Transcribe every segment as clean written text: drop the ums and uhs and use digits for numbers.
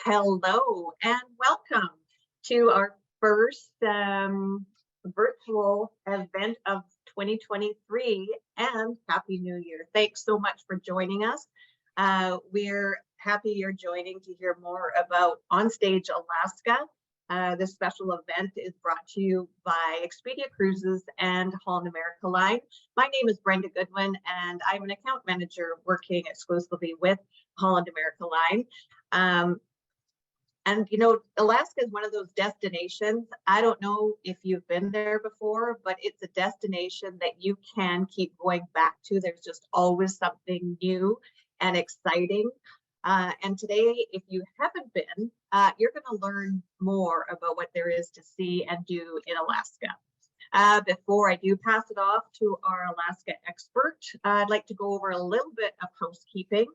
Hello and welcome to our first virtual event of 2023, and Happy New Year. Thanks so much for joining us. We're happy you're joining to hear more about Onstage Alaska. This special event is brought to you by Expedia Cruises and Holland America Line. My name is Brenda Goodwin, and I'm an account manager working exclusively with Holland America Line. And you know, Alaska is one of those destinations. I don't know if you've been there before, but it's a destination that you can keep going back to. There's just always something new and exciting. And today, if you haven't been, you're going to learn more about what there is to see and do in Alaska. Before I do pass it off to our Alaska expert, I'd like to go over a little bit of housekeeping.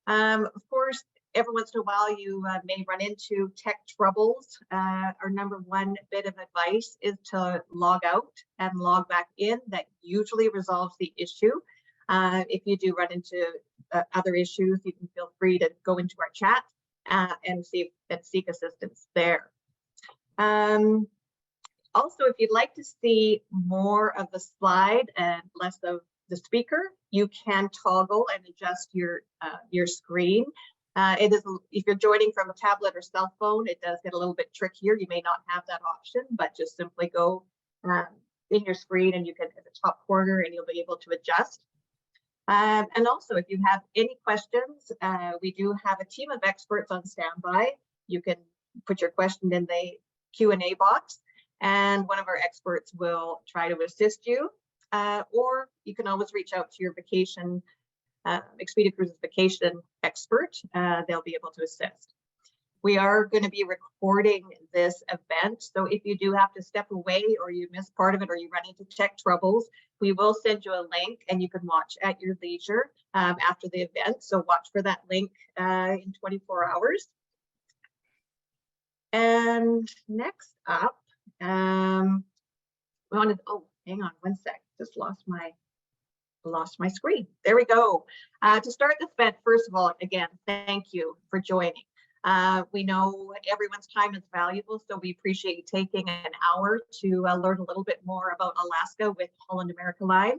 Of course, every once in a while, you may run into tech troubles. Our number one bit of advice is to log out and log back in. That usually resolves the issue. If you do run into other issues, you can feel free to go into our chat and seek assistance there. Also, if you'd like to see more of the slide and less of the speaker, you can toggle and adjust your screen. If you're joining from a tablet or cell phone, it does get a little bit trickier. You may not have that option, but just simply go in your screen and you can at the top corner and you'll be able to adjust. And also, if you have any questions, we do have a team of experts on standby. You can put your question in the Q&A box and one of our experts will try to assist you. Or you can always reach out to your vacation Expedia Cruises vacation expert. They'll be able to assist. We are going to be recording this event, so if you do have to step away or you miss part of it or you run into tech troubles, we will send you a link and you can watch at your leisure after the event. So watch for that link in 24 hours. And next up, we wanted, oh, hang on one sec, just lost my screen. There we go. To start this event, first of all, again, thank you for joining. We know everyone's time is valuable, so we appreciate you taking an hour to learn a little bit more about Alaska with Holland America Line.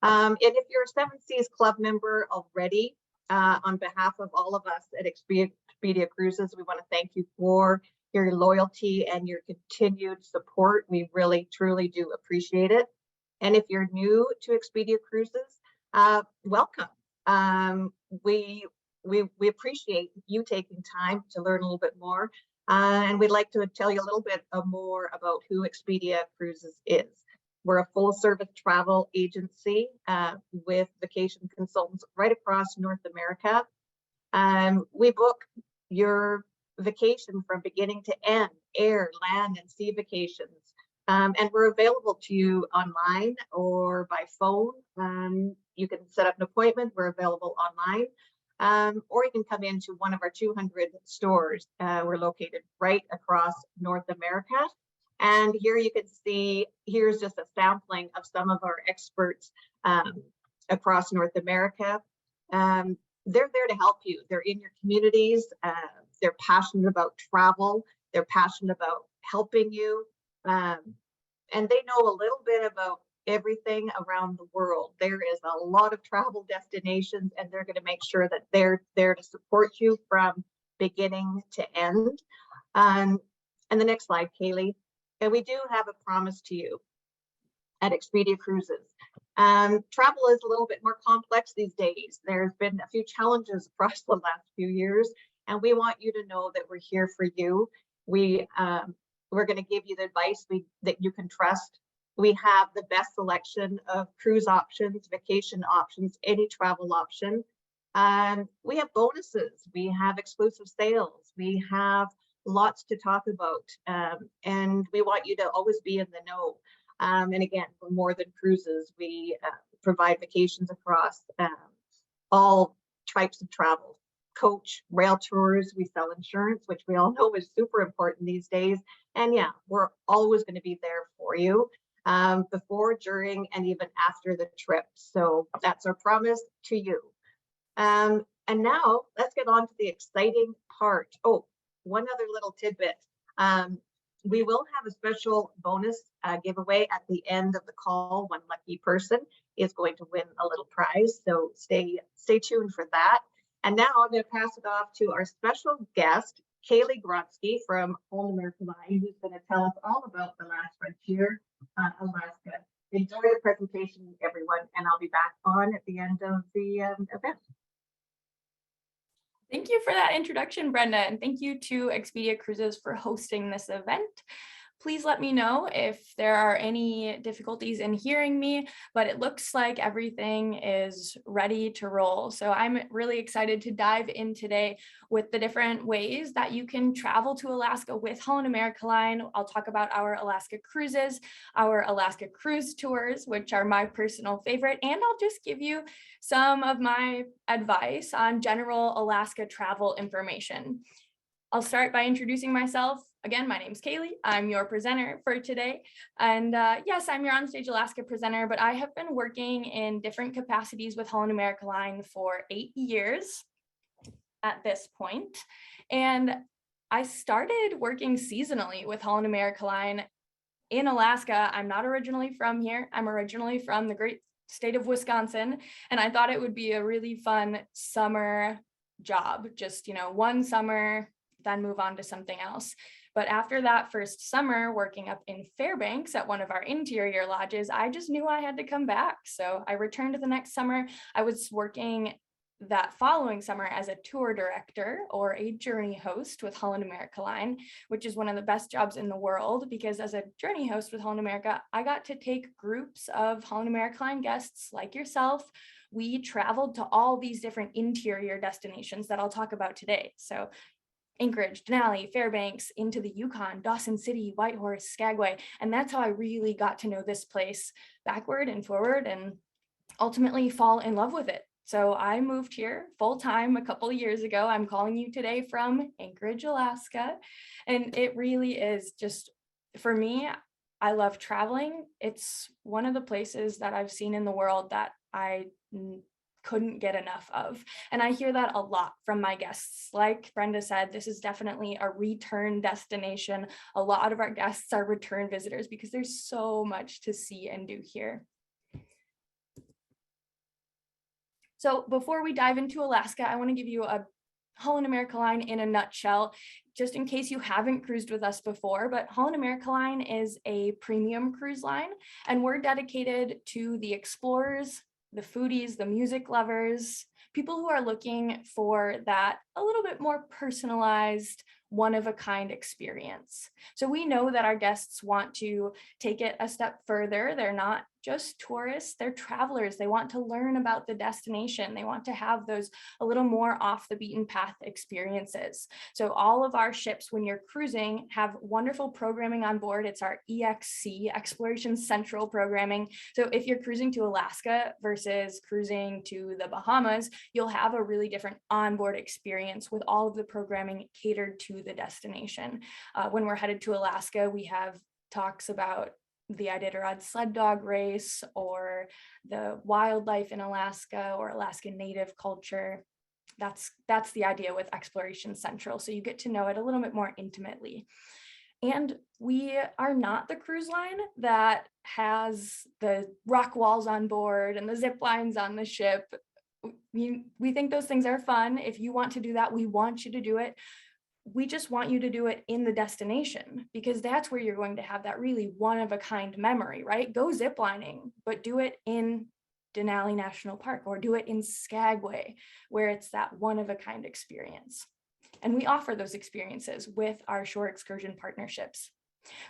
And if you're a Seven Seas Club member already, on behalf of all of us at Expedia Cruises, we want to thank you for your loyalty and your continued support. We really, truly do appreciate it. And if you're new to Expedia Cruises, welcome. We appreciate you taking time to learn a little bit more. And we'd like to tell you a little bit more about who Expedia Cruises is. We're a full service travel agency with vacation consultants right across North America. We book your vacation from beginning to end, air, land, and sea vacations. And we're available to you online or by phone. You can set up an appointment. We're available online, or you can come into one of our 200 stores. We're located right across North America. And here you can see, here's just a sampling of some of our experts across North America. They're there to help you. They're in your communities. They're passionate about travel. They're passionate about helping you. And they know a little bit about everything around the world. There is a lot of travel destinations, and they're going to make sure that they're there to support you from beginning to end. And the next slide, Kaylee. And we do have a promise to you at Expedia Cruises. Travel is a little bit more complex these days. There's been a few challenges across the last few years, and we want you to know that we're here for you. We're going to give you the advice that you can trust. We have the best selection of cruise options, vacation options, any travel option. We have bonuses. We have exclusive sales. We have lots to talk about. And we want you to always be in the know. And again, for more than cruises, we provide vacations across all types of travel. Coach, rail tours, we sell insurance, which we all know is super important these days. And yeah, we're always going to be there for you before, during, and even after the trip. So that's our promise to you. And now let's get on to the exciting part. Oh, one other little tidbit. We will have a special bonus giveaway at the end of the call. One lucky person is going to win a little prize, so stay tuned for that. And now I'm going to pass it off to our special guest, Kaylee Grotsky from Holland America Line, who's going to tell us all about the last frontier, Alaska. Enjoy the presentation, everyone, and I'll be back on at the end of the event. Thank you for that introduction, Brenda, and thank you to Expedia Cruises for hosting this event. Please let me know if there are any difficulties in hearing me, but it looks like everything is ready to roll. So I'm really excited to dive in today with the different ways that you can travel to Alaska with Holland America Line. I'll talk about our Alaska cruises, our Alaska cruise tours, which are my personal favorite, and I'll just give you some of my advice on general Alaska travel information. I'll start by introducing myself. Again, my name's Kaylee. I'm your presenter for today. And yes, I'm your Onstage Alaska presenter, but I have been working in different capacities with Holland America Line for 8 years at this point. And I started working seasonally with Holland America Line in Alaska. I'm not originally from here. I'm originally from the great state of Wisconsin. And I thought it would be a really fun summer job, just, one summer, then move on to something else. But after that first summer working up in Fairbanks at one of our interior lodges, I just knew I had to come back. So I returned the next summer. I was working that following summer as a tour director or a journey host with Holland America Line, which is one of the best jobs in the world, because as a journey host with Holland America, I got to take groups of Holland America Line guests like yourself. We traveled to all these different interior destinations that I'll talk about today. So Anchorage, Denali, Fairbanks, into the Yukon, Dawson City, Whitehorse, Skagway. And that's how I really got to know this place backward and forward and ultimately fall in love with it. So I moved here full time a couple of years ago. I'm calling you today from Anchorage, Alaska. And it really is just, for me, I love traveling. It's one of the places that I've seen in the world that I couldn't get enough of. And I hear that a lot from my guests. Like Brenda said, this is definitely a return destination. A lot of our guests are return visitors because there's so much to see and do here. So before we dive into Alaska, I want to give you a Holland America Line in a nutshell, just in case you haven't cruised with us before. But Holland America Line is a premium cruise line, and we're dedicated to the explorers, the foodies, the music lovers, people who are looking for that a little bit more personalized, one-of-a-kind experience. So we know that our guests want to take it a step further. They're not just tourists, they're travelers. They want to learn about the destination. They want to have those a little more off the beaten path experiences. So all of our ships, when you're cruising, have wonderful programming on board. It's our EXC, Exploration Central programming. So if you're cruising to Alaska versus cruising to the Bahamas, you'll have a really different onboard experience with all of the programming catered to the destination. When we're headed to Alaska, we have talks about the Iditarod sled dog race or the wildlife in Alaska or Alaskan native culture. That's the idea with Exploration Central. So you get to know it a little bit more intimately. And we are not the cruise line that has the rock walls on board and the zip lines on the ship. We think those things are fun. If you want to do that, we want you to do it. We just want you to do it in the destination, because that's where you're going to have that really one-of-a-kind memory, right? Go ziplining, but do it in Denali National Park or do it in Skagway, where it's that one-of-a-kind experience. And we offer those experiences with our shore excursion partnerships.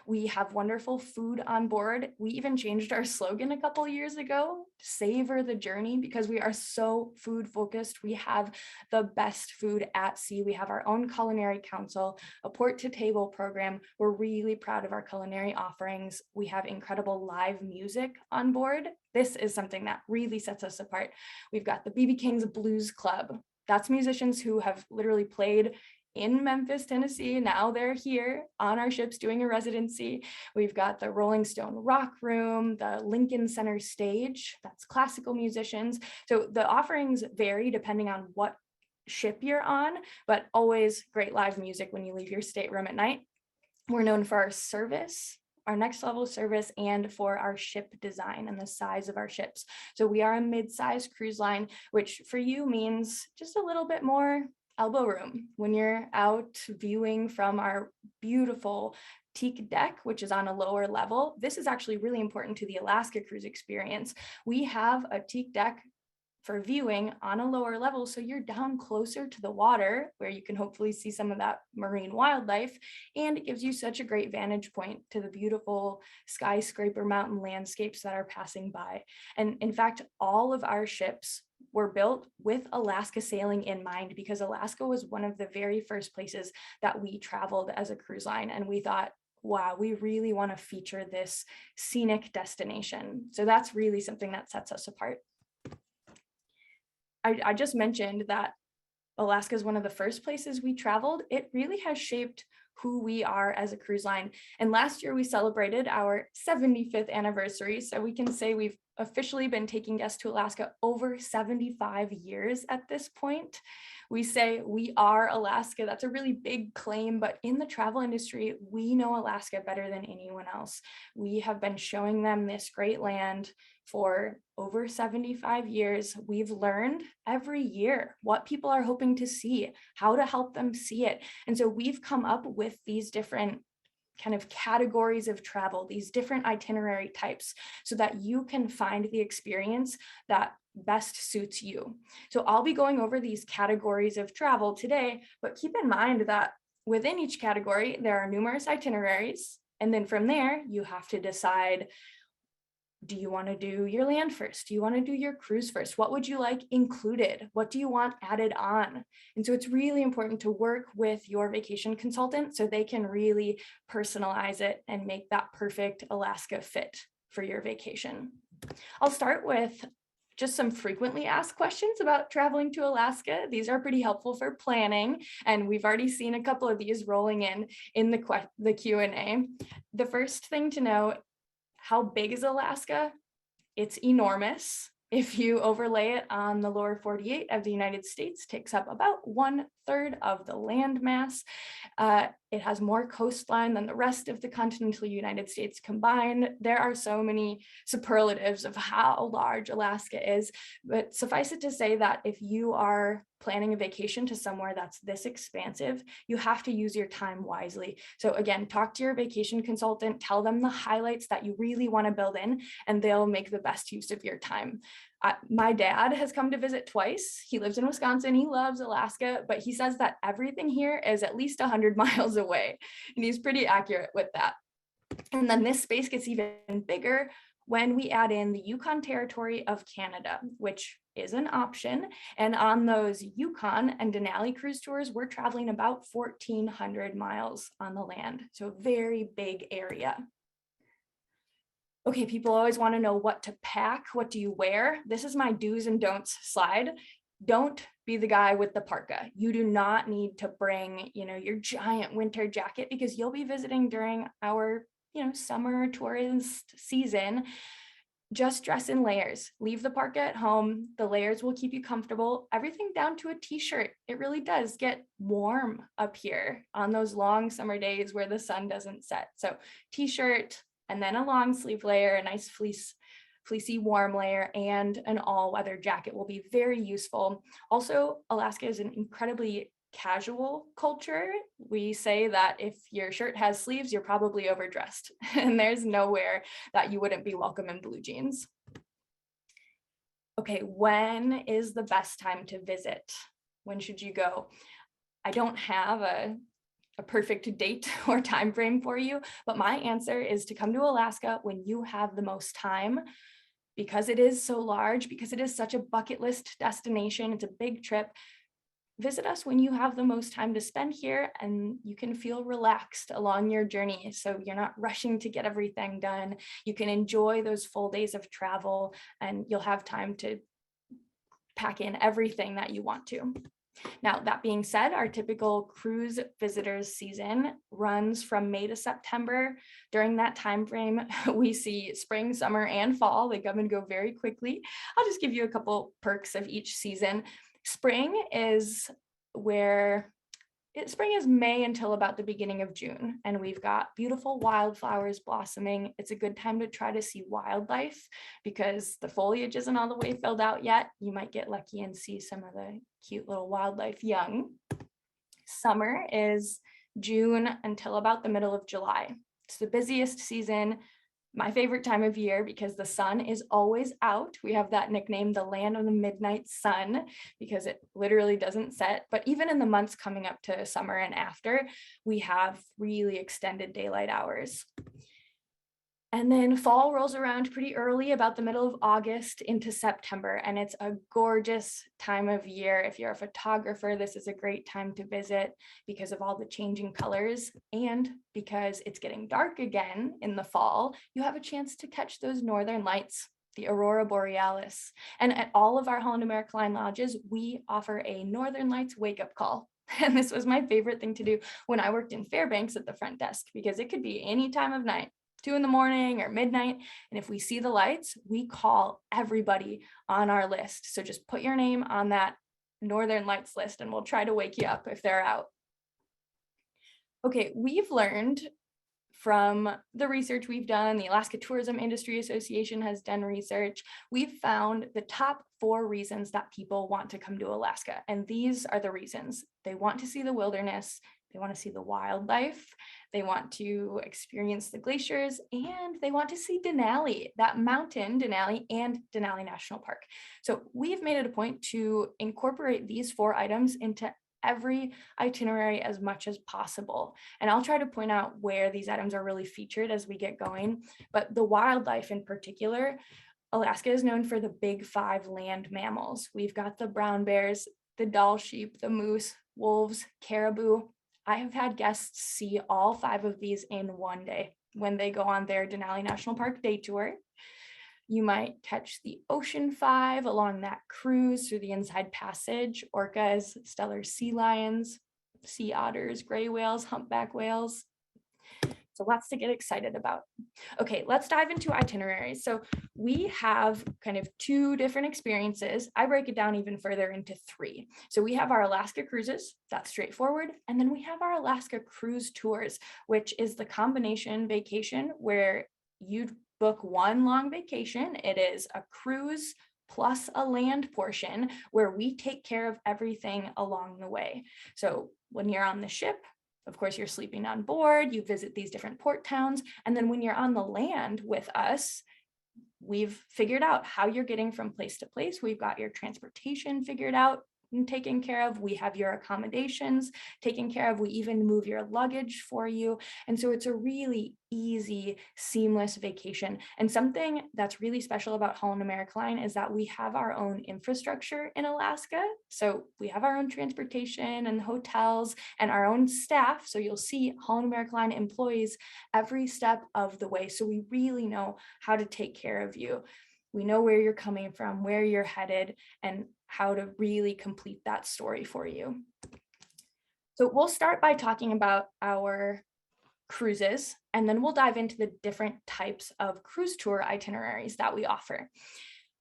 We have wonderful food on board. We even changed our slogan a couple of years ago, savor the journey, because we are so food focused. We have the best food at sea. We have our own culinary council, a port to table program. We're really proud of our culinary offerings. We have incredible live music on board. This is something that really sets us apart. We've got the BB King's Blues Club. That's musicians who have literally played in Memphis, Tennessee. Now they're here on our ships doing a residency. We've got the Rolling Stone Rock Room, the Lincoln Center Stage, that's classical musicians. So the offerings vary depending on what ship you're on, but always great live music when you leave your stateroom at night. We're known for our service, our next level service, and for our ship design and the size of our ships. So we are a mid-sized cruise line, which for you means just a little bit more elbow room when you're out viewing from our beautiful teak deck, which is on a lower level. This is actually really important to the Alaska cruise experience. We have a teak deck for viewing on a lower level, so you're down closer to the water where you can hopefully see some of that marine wildlife, and it gives you such a great vantage point to the beautiful skyscraper mountain landscapes that are passing by. And in fact, all of our ships were built with Alaska sailing in mind, because Alaska was one of the very first places that we traveled as a cruise line, and we thought, wow, we really want to feature this scenic destination. So that's really something that sets us apart. I just mentioned that Alaska is one of the first places we traveled. It really has shaped who we are as a cruise line. And last year we celebrated our 75th anniversary. So we can say we've officially been taking guests to Alaska over 75 years at this point. We say we are Alaska. That's a really big claim, but in the travel industry, we know Alaska better than anyone else. We have been showing them this great land for over 75 years. We've learned every year what people are hoping to see, how to help them see it. And so we've come up with these different kind of categories of travel, these different itinerary types, so that you can find the experience that best suits you. So I'll be going over these categories of travel today, but keep in mind that within each category, there are numerous itineraries. And then from there, you have to decide, do you want to do your land first? Do you want to do your cruise first? What would you like included? What do you want added on? And so it's really important to work with your vacation consultant so they can really personalize it and make that perfect Alaska fit for your vacation. I'll start with just some frequently asked questions about traveling to Alaska. These are pretty helpful for planning, and we've already seen a couple of these rolling in the Q&A. The first thing to know: how big is Alaska? It's enormous. If you overlay it on the lower 48 of the United States, it takes up about 1/3 of the land mass. It has more coastline than the rest of the continental United States combined. There are so many superlatives of how large Alaska is, but suffice it to say that if you are planning a vacation to somewhere that's this expansive, you have to use your time wisely. So again, talk to your vacation consultant, tell them the highlights that you really want to build in, and they'll make the best use of your time. My dad has come to visit twice. He lives in Wisconsin. He loves Alaska, but he says that everything here is at least 100 miles away, and he's pretty accurate with that. And then this space gets even bigger when we add in the Yukon Territory of Canada, which is an option. And on those Yukon and Denali cruise tours, we're traveling about 1,400 miles on the land. So a very big area. Okay, people always want to know what to pack. What do you wear? This is my do's and don'ts slide. Don't be the guy with the parka. You do not need to bring, your giant winter jacket, because you'll be visiting during our, summer tourist season. Just dress in layers. Leave the parka at home. The layers will keep you comfortable. Everything down to a t-shirt. It really does get warm up here on those long summer days where the sun doesn't set. So t-shirt, and then a long sleeve layer, a nice fleecy warm layer, and an all-weather jacket will be very useful. Also, Alaska is an incredibly casual culture. We say that if your shirt has sleeves, you're probably overdressed, and there's nowhere that you wouldn't be welcome in blue jeans. Okay, when is the best time to visit? When should you go? I don't have a perfect date or time frame for you, but my answer is to come to Alaska when you have the most time, because it is so large, because it is such a bucket list destination. It's a big trip. Visit us when you have the most time to spend here, and you can feel relaxed along your journey. So you're not rushing to get everything done. You can enjoy those full days of travel, and you'll have time to pack in everything that you want to. Now, that being said, our typical cruise visitors season runs from May to September. During that time frame, we see spring, summer, and fall. They come and go very quickly. I'll just give you a couple perks of each season. Spring is where spring is May until about the beginning of June, and we've got beautiful wildflowers blossoming. It's a good time to try to see wildlife because the foliage isn't all the way filled out yet. You might get lucky and see some of the cute little wildlife young. Summer is June until about the middle of July. It's the busiest season, my favorite time of year because the sun is always out. We have that nickname, the land of the midnight sun, because it literally doesn't set. But even in the months coming up to summer and after, we have really extended daylight hours. And then fall rolls around pretty early, about the middle of August into September, and it's a gorgeous time of year. If you're a photographer, this is a great time to visit because of all the changing colors, and because it's getting dark again in the fall, you have a chance to catch those northern lights, the aurora borealis. And at all of our Holland America Line lodges, we offer a northern lights wake-up call. And this was my favorite thing to do when I worked in Fairbanks at the front desk, because it could be any time of night, 2 in the morning or midnight. And if we see the lights, we call everybody on our list. So just put your name on that Northern Lights list and we'll try to wake you up if they're out. Okay, we've learned from the research we've done, the Alaska Tourism Industry Association has done research. We've found the top 4 reasons that people want to come to Alaska. And these are the reasons. They want to see the wilderness, they want to see the wildlife, they want to experience the glaciers, and they want to see Denali, that mountain, Denali, and Denali National Park. So we've made it a point to incorporate these 4 items into every itinerary as much as possible. And I'll try to point out where these items are really featured as we get going. But the wildlife in particular, Alaska is known for the big 5 land mammals. We've got the brown bears, the Dall sheep, the moose, wolves, caribou. I have had guests see all 5 of these in one day when they go on their Denali National Park day tour. You might catch the Ocean 5 along that cruise through the Inside Passage, orcas, stellar sea lions, sea otters, gray whales, humpback whales. So lots to get excited about. Okay, let's dive into itineraries. So we have kind of 2 different experiences. I break it down even further into 3. So we have our Alaska cruises, that's straightforward. And then we have our Alaska cruise tours, which is the combination vacation where you book one long vacation. It is a cruise plus a land portion where we take care of everything along the way. So when you're on the ship, of course, you're sleeping on board, you visit these different port towns, and then when you're on the land with us, we've figured out how you're getting from place to place. We've got your transportation figured out and taken care of. We have your accommodations taken care of. We even move your luggage for you. And so it's a really easy, seamless vacation. And something that's really special about Holland America Line is that we have our own infrastructure in Alaska. So we have our own transportation and hotels and our own staff. So you'll see Holland America Line employees every step of the way. So we really know how to take care of you. We know where you're coming from, where you're headed, and how to really complete that story for you. So we'll start by talking about our cruises, and then we'll dive into the different types of cruise tour itineraries that we offer.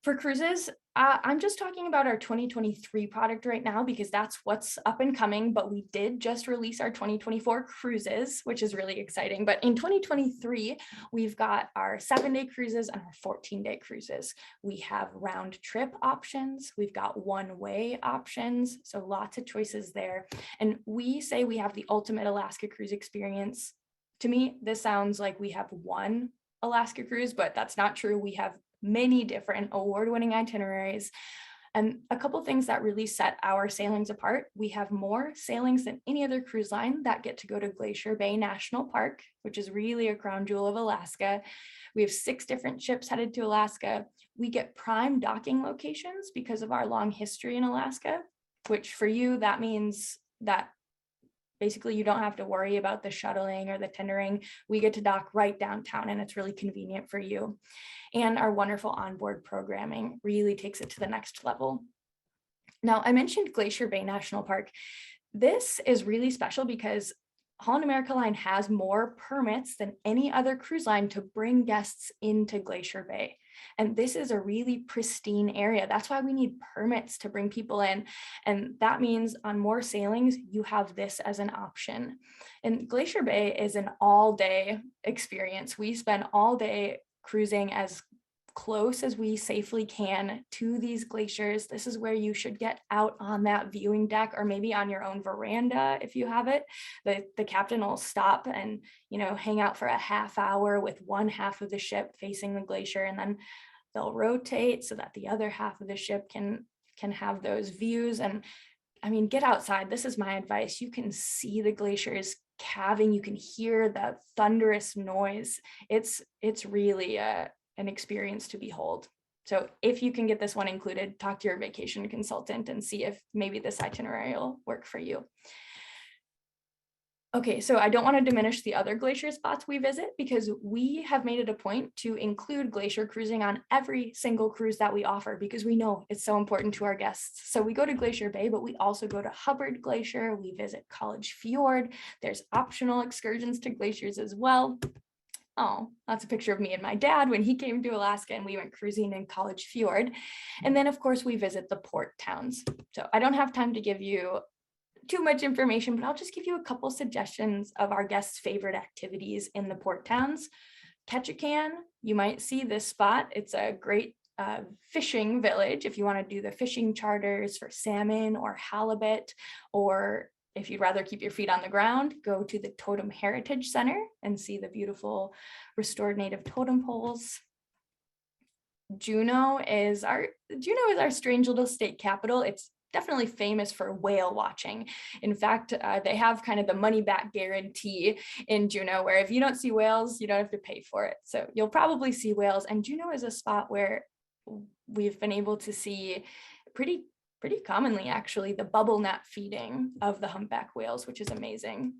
For cruises, I'm just talking about our 2023 product right now because that's what's up and coming, but we did just release our 2024 cruises, which is really exciting. But in 2023, we've got our 7-day cruises and our 14-day cruises. We have round trip options. We've got one-way options. So lots of choices there. And we say we have the ultimate Alaska cruise experience. To me, this sounds like we have one Alaska cruise, but that's not true. We have many different award-winning itineraries. And a couple things that really set our sailings apart: we have more sailings than any other cruise line that get to go to Glacier Bay National Park, which is really a crown jewel of Alaska. We have 6 different ships headed to Alaska. We get prime docking locations because of our long history in Alaska, which for you, that means that basically you don't have to worry about the shuttling or the tendering. We get to dock right downtown and it's really convenient for you. And our wonderful onboard programming really takes it to the next level. Now, I mentioned Glacier Bay National Park. This is really special because Holland America Line has more permits than any other cruise line to bring guests into Glacier Bay. And this is a really pristine area. That's why we need permits to bring people in. And that means on more sailings, you have this as an option. And Glacier Bay is an all-day experience. We spend all day cruising as close as we safely can to these glaciers. This is where you should get out on that viewing deck, or maybe on your own veranda if you have it. The captain will stop and, hang out for a half hour with one half of the ship facing the glacier, and then they'll rotate so that the other half of the ship can have those views. And I mean, get outside. This is my advice. You can see the glaciers calving. You can hear the thunderous noise. It's really an experience to behold. So if you can get this one included, talk to your vacation consultant and see if maybe this itinerary will work for you. Okay, so I don't want to diminish the other glacier spots we visit, because we have made it a point to include glacier cruising on every single cruise that we offer, because we know it's so important to our guests. So we go to Glacier Bay, but we also go to Hubbard Glacier. We visit College Fjord. There's optional excursions to glaciers as well. Oh, that's a picture of me and my dad when he came to Alaska and we went cruising in College Fjord. And then of course we visit the port towns. So I don't have time to give you too much information, but I'll just give you a couple suggestions of our guests' favorite activities in the port towns. Ketchikan, you might see this spot. It's a great fishing village if you want to do the fishing charters for salmon or halibut, or if you'd rather keep your feet on the ground, go to the Totem Heritage Center and see the beautiful restored native totem poles. Juneau is our strange little state capital. It's definitely famous for whale watching. In fact, they have kind of the money back guarantee in Juneau, where if you don't see whales, you don't have to pay for it. So you'll probably see whales. And Juneau is a spot where we've been able to see pretty commonly, actually, the bubble net feeding of the humpback whales, which is amazing.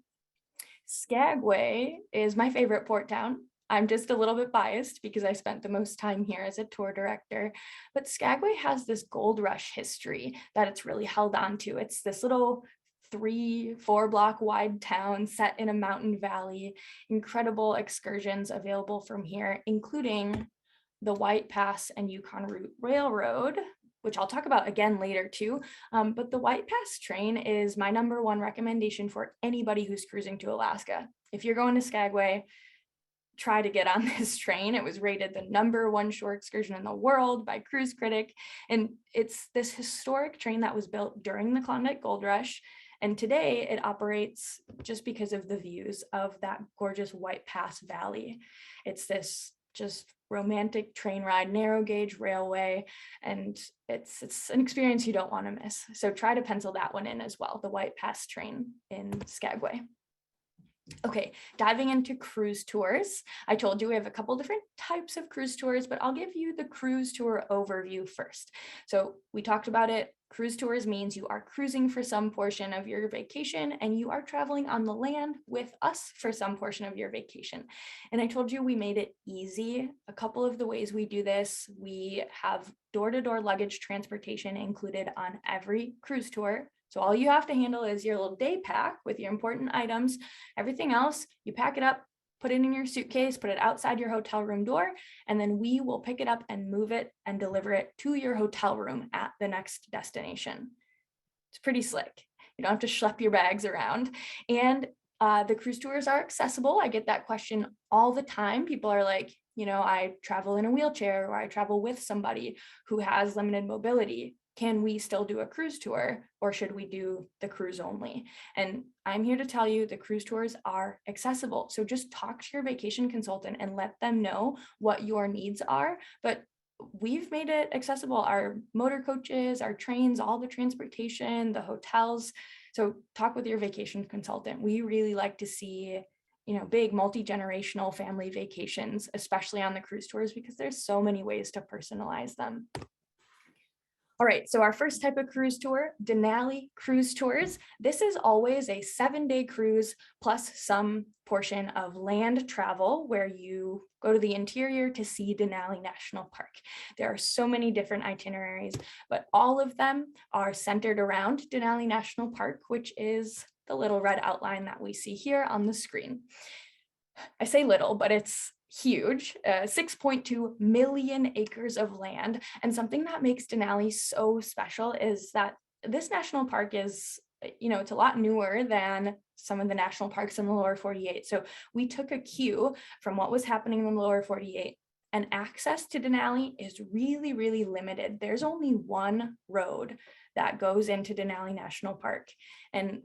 Skagway is my favorite port town. I'm just a little bit biased because I spent the most time here as a tour director, but Skagway has this gold rush history that it's really held on to. It's this little 3-4 block wide town set in a mountain valley. Incredible excursions available from here, including the White Pass and Yukon Route Railroad, which I'll talk about again later too. But the White Pass train is my #1 recommendation for anybody who's cruising to Alaska. If you're going to Skagway, try to get on this train. It was rated the #1 shore excursion in the world by Cruise Critic. And it's this historic train that was built during the Klondike Gold Rush. And today it operates just because of the views of that gorgeous White Pass Valley. It's this just romantic train ride, narrow gauge railway, and it's an experience you don't want to miss. So try to pencil that one in as well, the White Pass train in Skagway. Okay, diving into cruise tours. I told you we have a couple different types of cruise tours, but I'll give you the cruise tour overview first. So we talked about it. Cruise tours means you are cruising for some portion of your vacation and you are traveling on the land with us for some portion of your vacation. And I told you we made it easy. A couple of the ways we do this, we have door-to-door luggage transportation included on every cruise tour. So all you have to handle is your little day pack with your important items. Everything else, you pack it up, put it in your suitcase, put it outside your hotel room door, and then we will pick it up and move it and deliver it to your hotel room at the next destination. It's pretty slick. You don't have to schlep your bags around. And the cruise tours are accessible. I get that question all the time. People are like, I travel in a wheelchair, or I travel with somebody who has limited mobility. Can we still do a cruise tour, or should we do the cruise only? And I'm here to tell you the cruise tours are accessible. So just talk to your vacation consultant and let them know what your needs are. But we've made it accessible. Our motor coaches, our trains, all the transportation, the hotels. So talk with your vacation consultant. We really like to see big multi-generational family vacations, especially on the cruise tours, because there's so many ways to personalize them. All right, so our first type of cruise tour, DENALI Cruise Tours. This is always a 7-day cruise plus some portion of land travel where you go to the interior to see Denali National Park. There are so many different itineraries, but all of them are centered around Denali National Park, which is the little red outline that we see here on the screen. I say little, but it's huge, 6.2 million acres of land. And something that makes Denali so special is that this national park is, it's a lot newer than some of the national parks in the lower 48. So we took a cue from what was happening in the lower 48, and access to Denali is really, really limited. There's only one road that goes into Denali National Park, and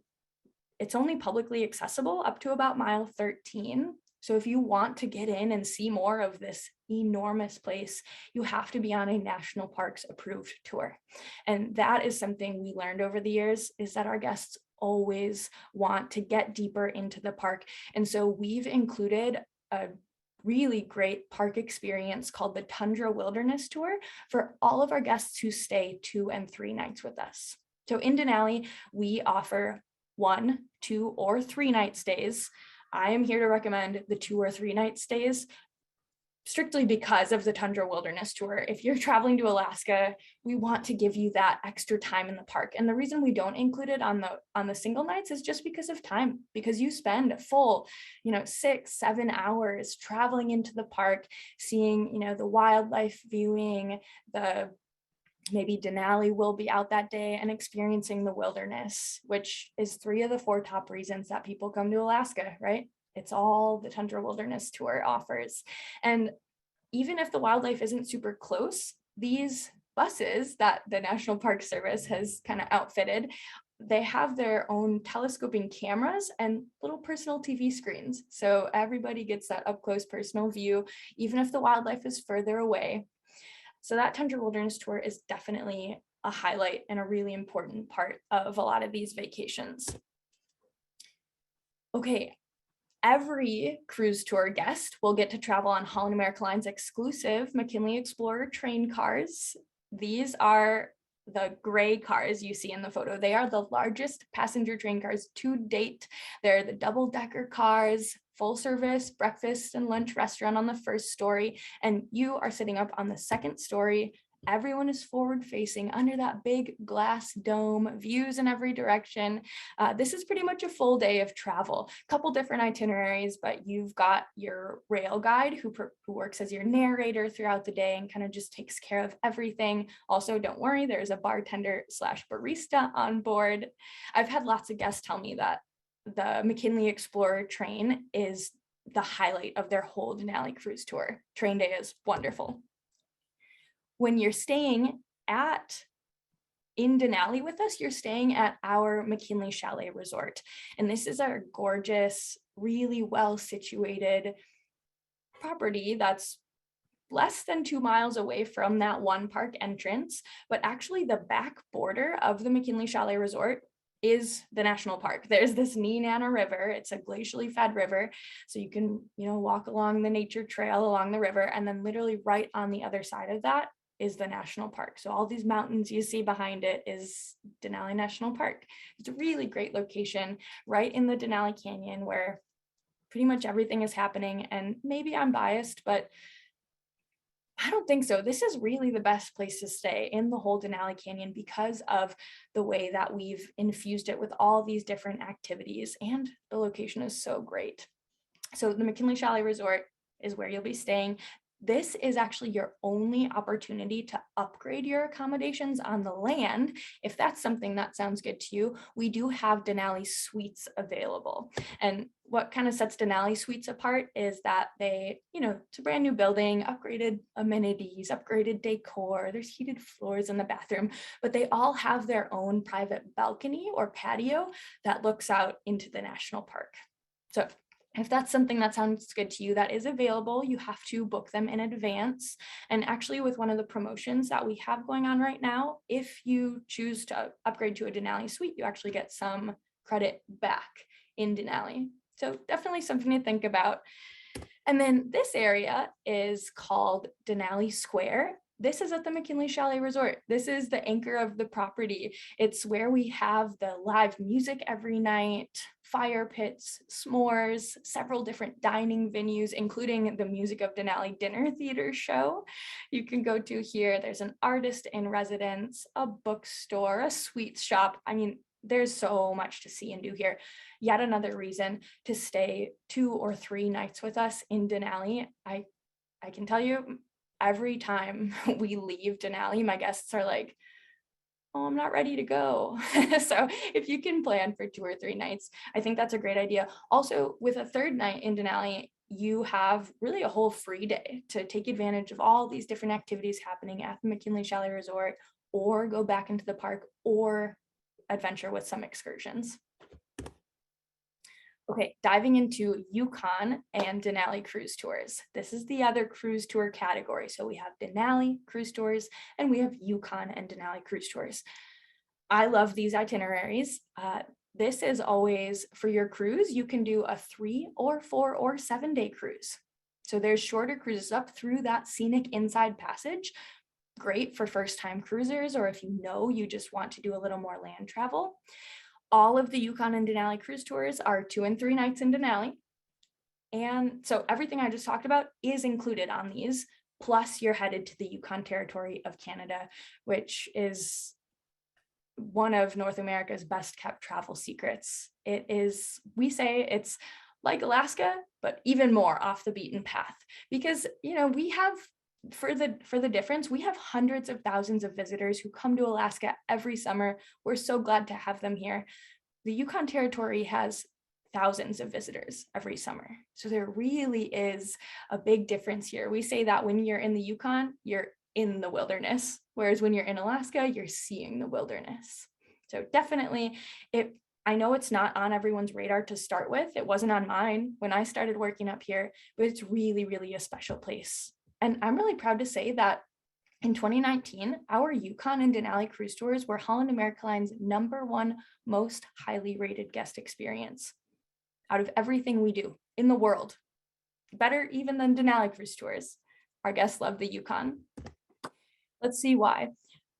it's only publicly accessible up to about mile 13. So if you want to get in and see more of this enormous place, you have to be on a national parks approved tour. And that is something we learned over the years, is that our guests always want to get deeper into the park. And so we've included a really great park experience called the Tundra Wilderness Tour for all of our guests who stay 2 and 3 nights with us. So in Denali, we offer 1, 2, or 3 night stays. I am here to recommend the 2 or 3 night stays strictly because of the Tundra Wilderness Tour. If you're traveling to Alaska, we want to give you that extra time in the park. And the reason we don't include it on the single nights is just because of time, because you spend a full, 6-7 hours traveling into the park, seeing, the wildlife, viewing maybe Denali will be out that day, and experiencing the wilderness, which is 3 of the 4 top reasons that people come to Alaska, right? It's all the Tundra Wilderness Tour offers. And even if the wildlife isn't super close, these buses that the National Park Service has kind of outfitted, they have their own telescoping cameras and little personal TV screens. So everybody gets that up close personal view, even if the wildlife is further away. So that Tundra Wilderness Tour is definitely a highlight and a really important part of a lot of these vacations. Okay, every cruise tour guest will get to travel on Holland America Line's exclusive McKinley Explorer train cars. These are the gray cars you see in the photo. They are the largest passenger train cars to date. They're the double-decker cars, full service breakfast and lunch restaurant on the first story, and you are sitting up on the second story. Everyone is forward facing under that big glass dome, views in every direction. This is pretty much a full day of travel, a couple different itineraries, but you've got your rail guide who works as your narrator throughout the day and kind of just takes care of everything. Also, don't worry, there's a bartender / barista on board. I've had lots of guests tell me that the McKinley Explorer train is the highlight of their whole Denali cruise tour. Train day is wonderful. When you're staying in Denali with us, you're staying at our McKinley Chalet Resort. And this is our gorgeous, really well situated property that's less than 2 miles away from that one park entrance, but actually the back border of the McKinley Chalet Resort is the national park. There's this Nenana River. It's a glacially fed river. So you can, walk along the nature trail along the river, and then literally right on the other side of that is the national park. So all these mountains you see behind it is Denali National Park. It's a really great location right in the Denali Canyon where pretty much everything is happening. And maybe I'm biased, but I don't think so. This is really the best place to stay in the whole Denali Canyon because of the way that we've infused it with all these different activities, and the location is so great. So the McKinley Chalet Resort is where you'll be staying. This is actually your only opportunity to upgrade your accommodations on the land. If that's something that sounds good to you, we do have Denali suites available. And what kind of sets Denali suites apart is that they, it's a brand new building, upgraded amenities, upgraded decor, there's heated floors in the bathroom, but they all have their own private balcony or patio that looks out into the national park. So if that's something that sounds good to you, that is available. You have to book them in advance. And actually, with one of the promotions that we have going on right now, if you choose to upgrade to a Denali suite, you actually get some credit back in Denali. So definitely something to think about. And then this area is called Denali Square. This is at the McKinley Chalet Resort. This is the anchor of the property. It's where we have the live music every night, fire pits, s'mores, several different dining venues, including the Music of Denali dinner theater show you can go to here. There's an artist in residence, a bookstore, a sweets shop. I mean, there's so much to see and do here. Yet another reason to stay 2 or 3 nights with us in Denali. I can tell you, every time we leave Denali, my guests are like, oh, I'm not ready to go. So if you can plan for 2 or 3 nights, I think that's a great idea. Also, with a 3rd night in Denali, you have really a whole free day to take advantage of all these different activities happening at the McKinley Chalet Resort, or go back into the park, or adventure with some excursions. Okay, diving into Yukon and Denali cruise tours. This is the other cruise tour category. So we have Denali cruise tours and we have Yukon and Denali cruise tours. I love these itineraries. This is always for your cruise. You can do a 3 or 4 or 7 day cruise. So there's shorter cruises up through that scenic inside passage. Great for first time cruisers, or if you just want to do a little more land travel. All of the Yukon and Denali cruise tours are 2 and 3 nights in Denali. And so everything I just talked about is included on these, plus you're headed to the Yukon Territory of Canada, which is one of North America's best kept travel secrets. It is, we say it's like Alaska, but even more off the beaten path, because, we have, for the difference, we have hundreds of thousands of visitors who come to Alaska every summer. We're so glad to have them here. The Yukon Territory has thousands of visitors every summer. So there really is a big difference here. We say that when you're in the Yukon, you're in the wilderness, whereas when you're in Alaska, you're seeing the wilderness. So definitely, I know it's not on everyone's radar to start with. It wasn't on mine when I started working up here, but it's really, really a special place. And I'm really proud to say that in 2019, our Yukon and Denali cruise tours were Holland America Line's #1 most highly rated guest experience out of everything we do in the world. Better even than Denali cruise tours. Our guests love the Yukon. Let's see why.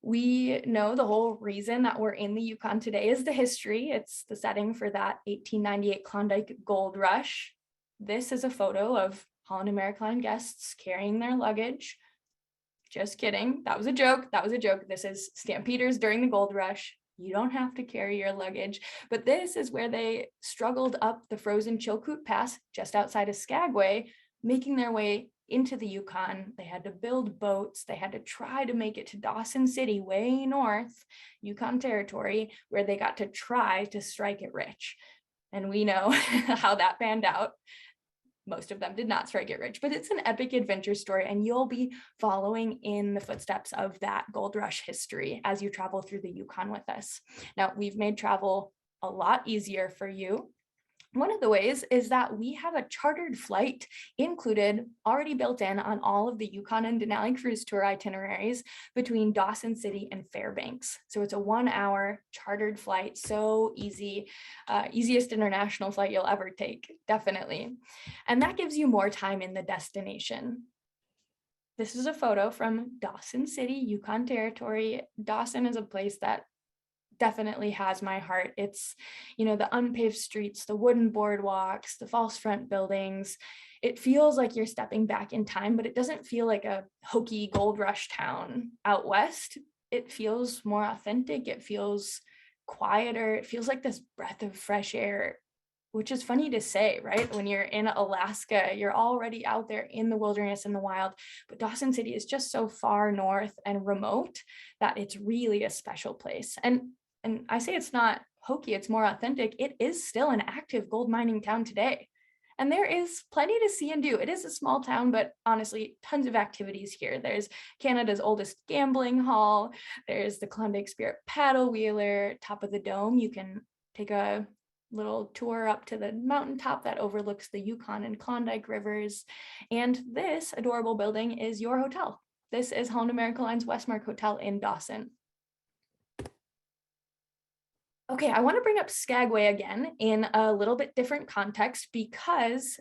We know the whole reason that we're in the Yukon today is the history. It's the setting for that 1898 Klondike Gold Rush. This is a photo of Holland America Line guests carrying their luggage. Just kidding. That was a joke. This is Stampeders during the gold rush. You don't have to carry your luggage, but this is where they struggled up the frozen Chilkoot Pass just outside of Skagway, making their way into the Yukon. They had to build boats. They had to try to make it to Dawson City, way north, Yukon Territory, where they got to try to strike it rich. And we know how that panned out. Most of them did not strike it rich, but it's an epic adventure story, and you'll be following in the footsteps of that gold rush history as you travel through the Yukon with us. Now, we've made travel a lot easier for you. One of the ways is that we have a chartered flight included, already built in on all of the Yukon and Denali cruise tour itineraries between Dawson City and Fairbanks. So it's a 1-hour chartered flight, so easy, easiest international flight you'll ever take, definitely. And that gives you more time in the destination. This is a photo from Dawson City, Yukon Territory. Dawson is a place that definitely has my heart. It's, the unpaved streets, the wooden boardwalks, the false front buildings. It feels like you're stepping back in time, but it doesn't feel like a hokey gold rush town out west. It feels more authentic. It feels quieter. It feels like this breath of fresh air, which is funny to say, right? When you're in Alaska, you're already out there in the wilderness and the wild, but Dawson City is just so far north and remote that it's really a special place. And I say it's not hokey, it's more authentic. It is still an active gold mining town today. And there is plenty to see and do. It is a small town, but honestly, tons of activities here. There's Canada's oldest gambling hall. There's the Klondike Spirit paddle wheeler, top of the dome. You can take a little tour up to the mountaintop that overlooks the Yukon and Klondike rivers. And this adorable building is your hotel. This is Holland America Line's Westmark Hotel in Dawson. Okay, I want to bring up Skagway again in a little bit different context, because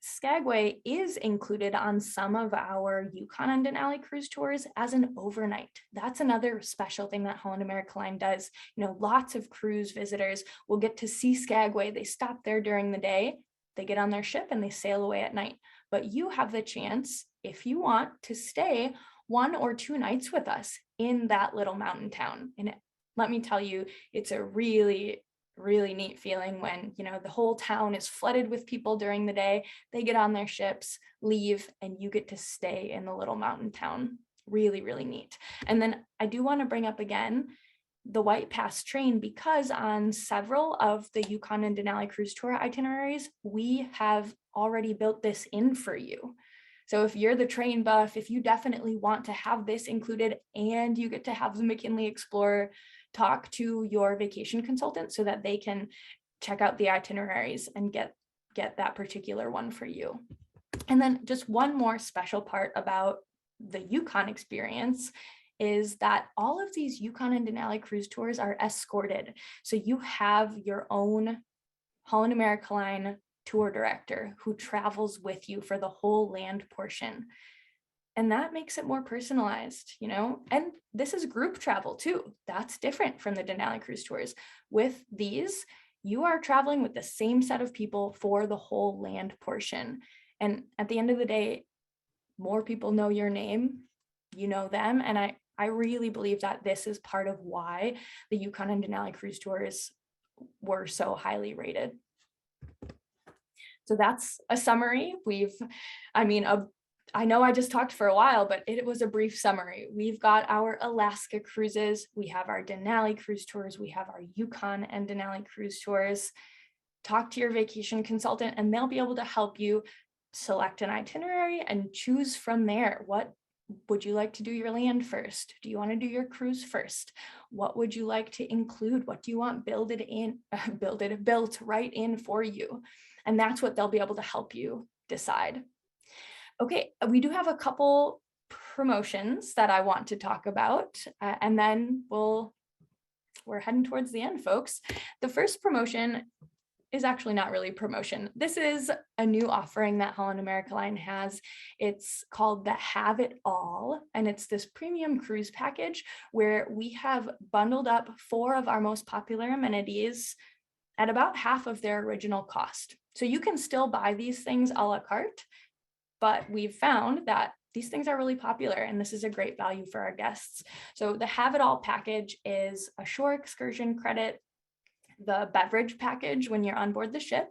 Skagway is included on some of our Yukon and Denali cruise tours as an overnight. That's another special thing that Holland America Line does. Lots of cruise visitors will get to see Skagway. They stop there during the day, they get on their ship and they sail away at night. But you have the chance, if you want, to stay 1 or 2 nights with us in that little mountain town. And let me tell you, it's a really, really neat feeling when, you know, the whole town is flooded with people during the day. They get on their ships, leave, and you get to stay in the little mountain town. Really, really neat. And then I do want to bring up again the White Pass train, because on several of the Yukon and Denali cruise tour itineraries, we have already built this in for you. So if you're the train buff, if you definitely want to have this included and you get to have the McKinley Explorer, talk to your vacation consultant so that they can check out the itineraries and get that particular one for you. And then just one more special part about the Yukon experience is that all of these Yukon and Denali cruise tours are escorted. So you have your own Holland America Line tour director who travels with you for the whole land portion. And that makes it more personalized, you know, and this is group travel too. That's different from the Denali cruise tours. With these, you are traveling with the same set of people for the whole land portion. And at the end of the day, more people know your name, you know them. And I really believe that this is part of why the Yukon and Denali cruise tours were so highly rated. So that's a summary. I know I just talked for a while, but it was a brief summary. We've got our Alaska cruises, we have our Denali cruise tours, we have our Yukon and Denali cruise tours. Talk to your vacation consultant and they'll be able to help you select an itinerary and choose from there. What would you like to do your land first? Do you want to do your cruise first? What would you like to include? What do you want built right in for you? And that's what they'll be able to help you decide. Okay, we do have a couple promotions that I want to talk about, and then we're heading towards the end, folks. The first promotion is actually not really a promotion. This is a new offering that Holland America Line has. It's called the Have It All, and it's this premium cruise package where we have bundled up 4 of our most popular amenities at about half of their original cost. So you can still buy these things a la carte, but we've found that these things are really popular and this is a great value for our guests. So the Have It All package is a shore excursion credit, the beverage package when you're on board the ship,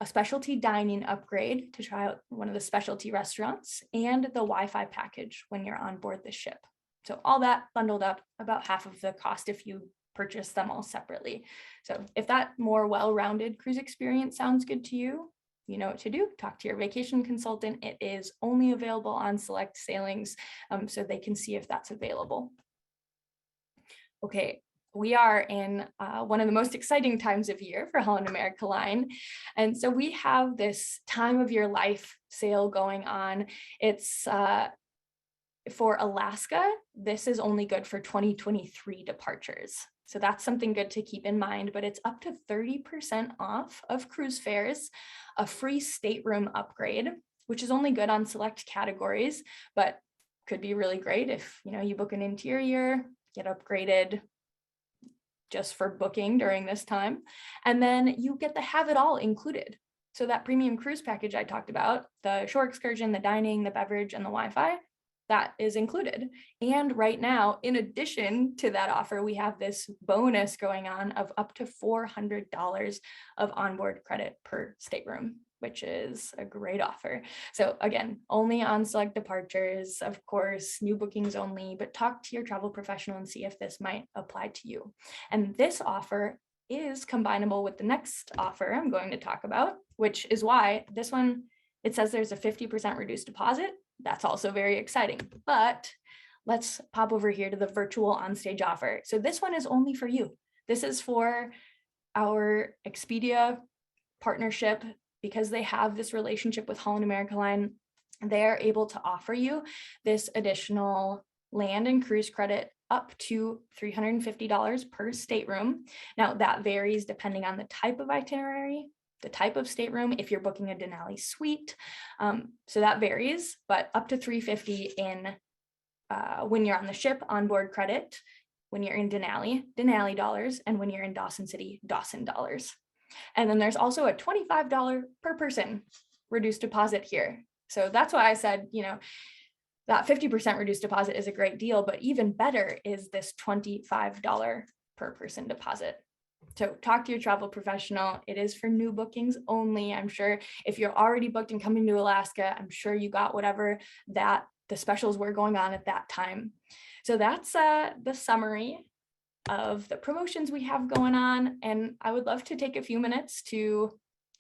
a specialty dining upgrade to try out one of the specialty restaurants, and the Wi-Fi package when you're on board the ship. So all that bundled up about half of the cost if you purchase them all separately. So if that more well-rounded cruise experience sounds good to you, you know what to do. Talk to your vacation consultant. It is only available on select sailings, so they can see if that's available. Okay, we are in one of the most exciting times of year for Holland America Line. And so we have this time of your life sale going on. It's for Alaska, this is only good for 2023 departures. So that's something good to keep in mind, but it's up to 30% off of cruise fares, a free stateroom upgrade, which is only good on select categories, but could be really great if, you know, you book an interior, get upgraded just for booking during this time. And then you get the Have It All included. So that premium cruise package I talked about, the shore excursion, the dining, the beverage, and the Wi-Fi, that is included. And right now, in addition to that offer, we have this bonus going on of up to $400 of onboard credit per stateroom, which is a great offer. So again, only on select departures, of course, new bookings only, but talk to your travel professional and see if this might apply to you. And this offer is combinable with the next offer I'm going to talk about, which is why this one, it says there's a 50% reduced deposit. That's also very exciting, but let's pop over here to the virtual onstage offer. So this one is only for you. This is for our Expedia partnership. Because they have this relationship with Holland America Line, they're able to offer you this additional land and cruise credit up to $350 per stateroom. Now that varies depending on the type of itinerary, the type of stateroom, if you're booking a Denali suite. So that varies, but up to $350 in when you're on the ship, onboard credit, when you're in Denali, Denali dollars, and when you're in Dawson City, Dawson dollars. And then there's also a $25 per person reduced deposit here. So that's why I said, you know, that 50% reduced deposit is a great deal, but even better is this $25 per person deposit. So talk to your travel professional. It is for new bookings only. I'm sure if you're already booked and coming to Alaska, I'm sure you got whatever that the specials were going on at that time. So that's the summary of the promotions we have going on. And I would love to take a few minutes to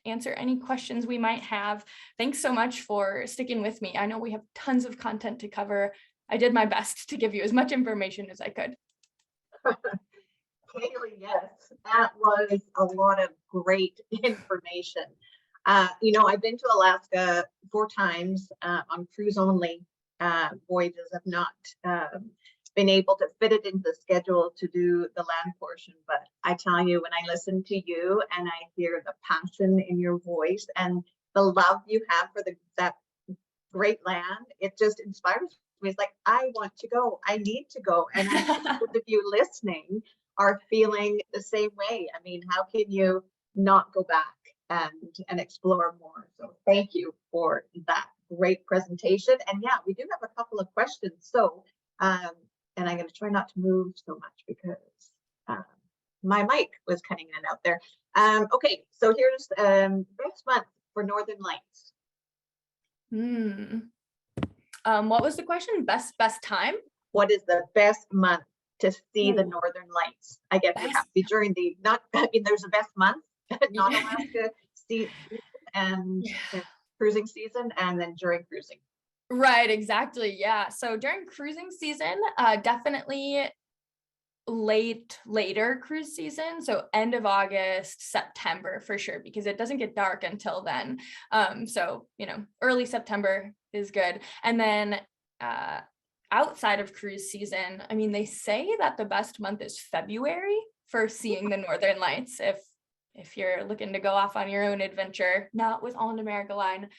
answer any questions we might have. Thanks so much for sticking with me. I know we have tons of content to cover. I did my best to give you as much information as I could. Kaylee, yes, that was a lot of great information. I've been to Alaska 4 times on cruise only voyages. I've not been able to fit it into the schedule to do the land portion, but I tell you, when I listen to you and I hear the passion in your voice and the love you have for that great land, it just inspires me. It's like, I want to go, I need to go. And I'm sure those of you listening are feeling the same way. I mean, how can you not go back and explore more? So thank you for that great presentation. And yeah, we do have a couple of questions. So, and I'm going to try not to move so much because my mic was cutting in and out there. Okay, so here's next month for Northern Lights. What was the question? Best time? What is the best month to see the Northern Lights? I guess it has to be during the, there's a best month, not Alaska season and cruising season, and then during cruising. Right, exactly. Yeah. So during cruising season, definitely later cruise season. So end of August, September for sure, because it doesn't get dark until then. So, early September is good. And then outside of cruise season, I mean, they say that the best month is February for seeing the Northern Lights. If you're looking to go off on your own adventure, not with Holland America Line,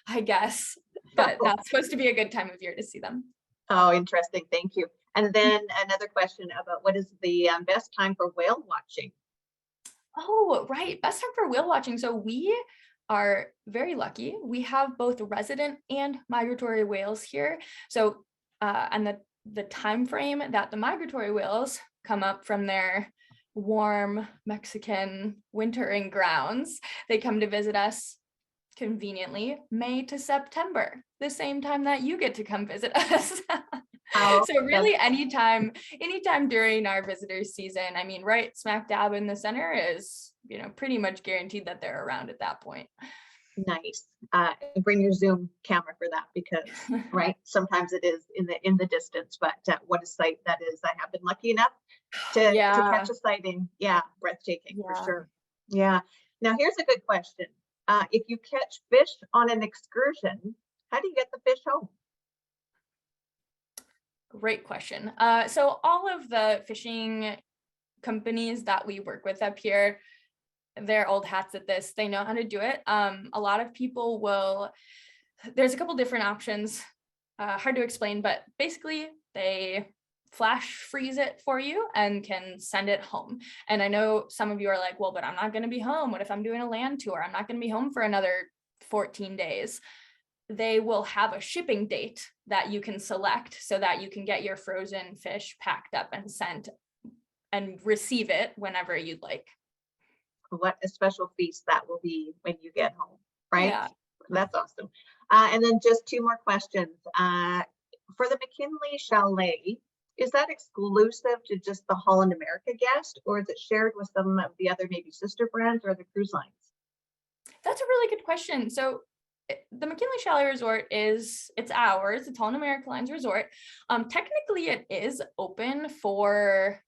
I guess, but that's supposed to be a good time of year to see them. Oh, interesting. Thank you. And then another question about what is the best time for whale watching? Oh, right. Best time for whale watching. So we are very lucky. We have both resident and migratory whales here. So, and the time frame that the migratory whales come up from their warm Mexican wintering grounds, they come to visit us conveniently May to September, the same time that you get to come visit us. So really anytime during our visitor season, I mean, right smack dab in the center is, pretty much guaranteed that they're around at that point. Nice. Bring your Zoom camera for that because, right, sometimes it is in the distance, but what a sight that is. I have been lucky enough to catch a sighting. Yeah, breathtaking for sure. Yeah. Now here's a good question. If you catch fish on an excursion, how do you get the fish home? Great question. So all of the fishing companies that we work with up here, they're old hats at this. They know how to do it. A lot of people there's a couple different options, hard to explain, but basically they flash freeze it for you and can send it home. And I know some of you are like, well, but I'm not going to be home. What if I'm doing a land tour? I'm not going to be home for another 14 days. They will have a shipping date that you can select so that you can get your frozen fish packed up and sent and receive it whenever you'd like. What a special feast that will be when you get home, right? Yeah. That's awesome. And then just 2 more questions. For the McKinley Chalet, is that exclusive to just the Holland America guest, or is it shared with some of the other maybe sister brands or the cruise lines? That's a really good question. So the McKinley Chalet Resort it's ours. It's Holland America Line's resort. Technically, it is open for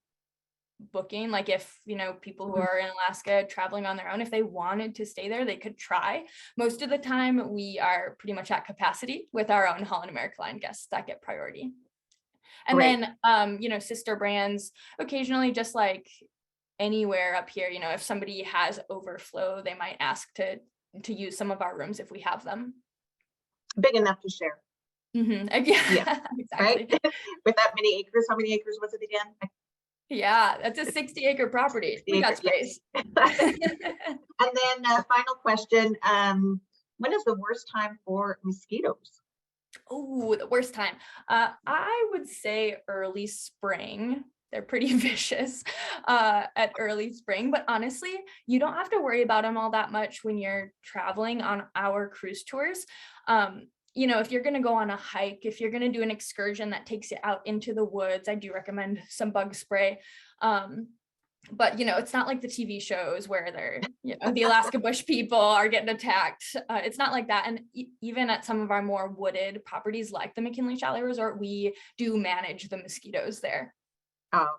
booking. Like if people who are in Alaska traveling on their own, if they wanted to stay there, they could try. Most of the time, we are pretty much at capacity with our own Holland America Line guests that get priority. And then, sister brands, occasionally, just like anywhere up here, if somebody has overflow, they might ask to use some of our rooms if we have them. Big enough to share. Yeah, exactly. Right? With that many acres, how many acres was it again? Yeah, that's a 60-acre property. We got space. Yes. And then final question, when is the worst time for mosquitoes? Oh, the worst time. I would say early spring. They're pretty vicious at early spring, but honestly, you don't have to worry about them all that much when you're traveling on our cruise tours. You know, if you're going to go on a hike, if you're going to do an excursion that takes you out into the woods, I do recommend some bug spray. But you know, it's not like the TV shows where they're, you know, the Alaska bush people are getting attacked. It's not like that. And even at some of our more wooded properties like the McKinley Chalet Resort, we do manage the mosquitoes there. Oh,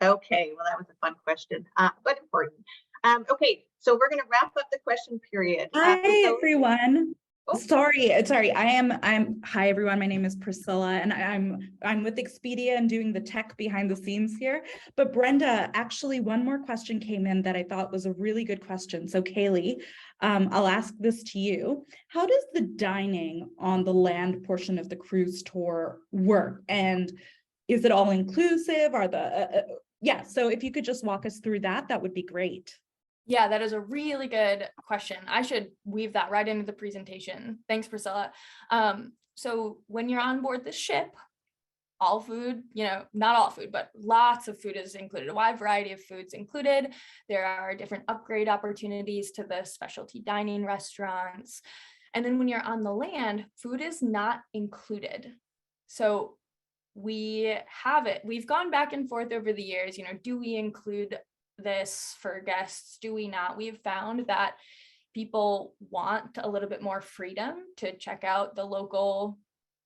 okay. Well, that was a fun question, but important. Okay, so we're going to wrap up the question period. Hi, everyone. Oh. Sorry. Hi, everyone. My name is Priscilla, and I'm with Expedia and doing the tech behind the scenes here. But Brenda, actually, one more question came in that I thought was a really good question. So Kaylee, I'll ask this to you. How does the dining on the land portion of the cruise tour work? And is it all inclusive? Yeah, so if you could just walk us through that, that would be great. Yeah, that is a really good question. I should weave that right into the presentation. Thanks, Priscilla. So when you're on board the ship, all food, you know, not all food, but lots of food is included, a wide variety of foods included. There are different upgrade opportunities to the specialty dining restaurants. And then when you're on the land, food is not included. So we have it. We've gone back and forth over the years, you know, do we include this for guests? Do we not? We've found that people want a little bit more freedom to check out the local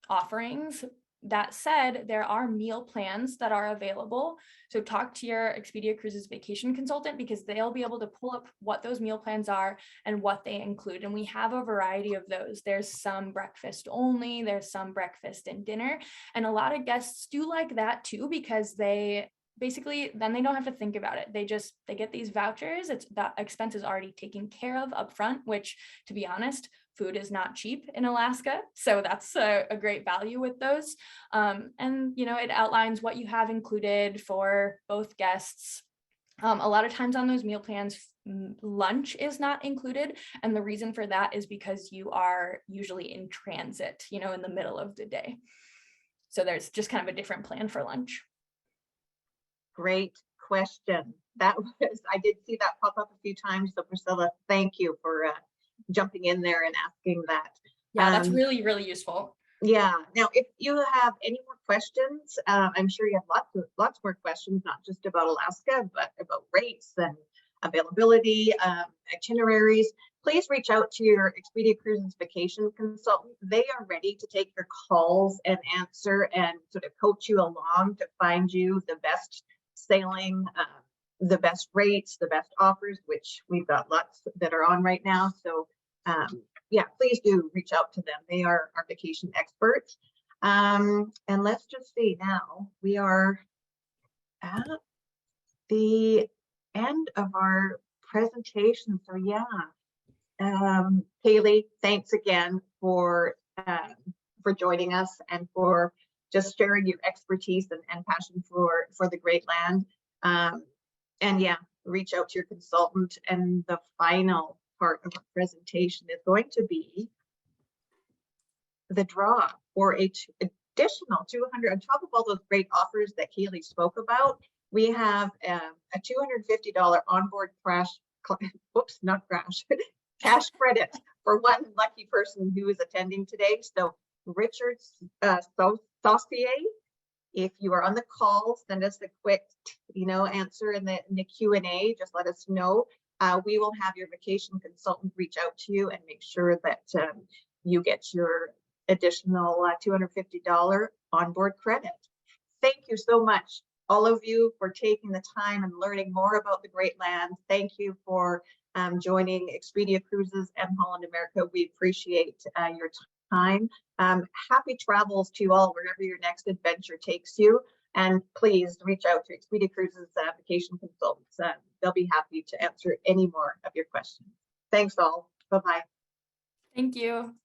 offerings. That said, there are meal plans that are available. So talk to your Expedia Cruises vacation consultant because they'll be able to pull up what those meal plans are and what they include. And we have a variety of those. There's some breakfast only, there's some breakfast and dinner. And a lot of guests do like that too, because they basically then they don't have to think about it. They get these vouchers. It's that expense is already taken care of up front, which, to be honest, food is not cheap in Alaska. So that's a great value with those. And, you know, it outlines what you have included for both guests. A lot of times on those meal plans, lunch is not included. And the reason for that is because you are usually in transit, you know, in the middle of the day. So there's just kind of a different plan for lunch. Great question. I did see that pop up a few times. So Priscilla, thank you for jumping in there and asking that. Yeah, that's really, really useful. Yeah. Now, if you have any more questions, I'm sure you have lots more questions, not just about Alaska, but about rates and availability, itineraries. Please reach out to your Expedia Cruises vacation consultant. They are ready to take your calls and answer and sort of coach you along to find you the best sailing, the best rates, the best offers, which we've got lots that are on right now. So yeah, please do reach out to them. They are our vacation experts. And let's just see now, we are at the end of our presentation. So yeah, Kaylee, thanks again for joining us and for just sharing your expertise and passion for the great land. And yeah, reach out to your consultant. And the final part of our presentation is going to be the draw for a additional 200 on top of all those great offers that Kaylee spoke about. We have a $250 onboard cash credit for one lucky person who is attending today. So Richard Saucier, if you are on the call, send us a quick, answer in the Q&A. Just let us know. We will have your vacation consultant reach out to you and make sure that you get your additional $250 onboard credit. Thank you so much, all of you, for taking the time and learning more about the great land. Thank you for joining Expedia Cruises and Holland America. We appreciate your time. Happy travels to you all wherever your next adventure takes you. And please reach out to Expedia Cruises vacation consultants. They'll be happy to answer any more of your questions. Thanks all. Bye-bye. Thank you.